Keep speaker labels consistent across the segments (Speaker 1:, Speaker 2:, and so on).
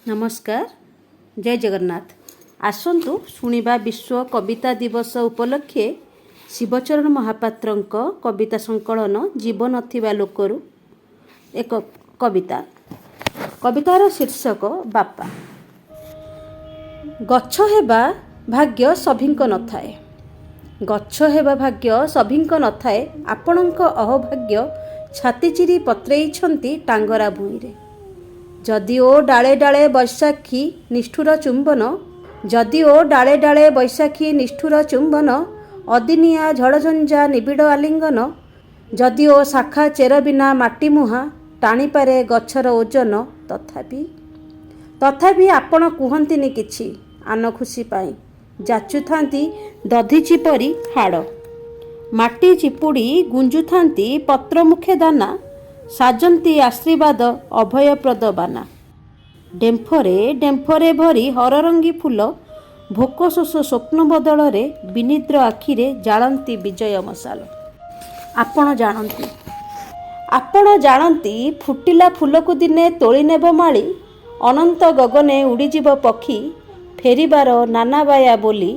Speaker 1: नमस्कार जय जगन्नाथ। आसतु शुणा विश्व कविता दिवस उपलक्षे शिवचरण महापात्रଙ୍କ कविता संकलन जीवन थिबा लोकरू एक कविता। कवितार शीर्षक बापा। गछ हेबा भाग्य सभिंक नथाए, गछ हेबा भाग्य सभिंक नथाए। आपणक अहोभाग्य छाती चिरी पत्रेइछंती टांगरा भूइरे। जदिओ डाले डाले बैशाखी निष्ठुर चुंबन, जदिओ डाले डाले बैशाखी निष्ठुर चुंबन। अदिनिया झड़झंझा निबिड़ आलिंगन, जदिओ शाखा चेर बिना माटी मुहां टाणीपारे गछर ओजन। तथापि आपण कुहंतिनि किछि आन खुशी पाई, जाचुथांती दधिची परी हाड़। माटी चिपुड़ी गुंजुथांती पत्र मुखे दाना, साजंती आशीर्वाद अभयप्रद बाना। डेम्फरे डेम्फरे भरी हररंगी फूल, भोक शोष स्वप्न बदल विनिद्र आखिरे जालंती विजय मशाल। आपण जानती फुटिला फूलकु दिने तोली नेब माली। अनंत गगने उड़ीजीव पक्षी फेरिबार नानाबाया बोली।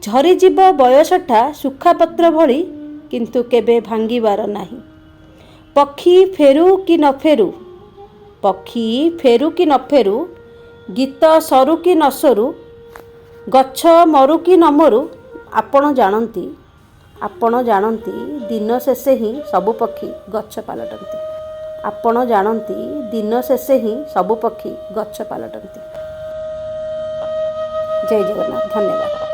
Speaker 1: झरीजीव बयसठा सुखा पत्र भली, किंतु केबे भांगिबार नाही। पक्षी फेरू कि न फेरू, पक्षी फेरू कि न फेरू, गीत सरू कि न सरू, गछ मरु कि न मरु। आपण जानती दिन शेषे ही सबु पक्षी गछ पालटंती। आपण जानती दिन शेषे ही सबु पक्षी गछ पालटंती। जय जगन्नाथ। धन्यवाद।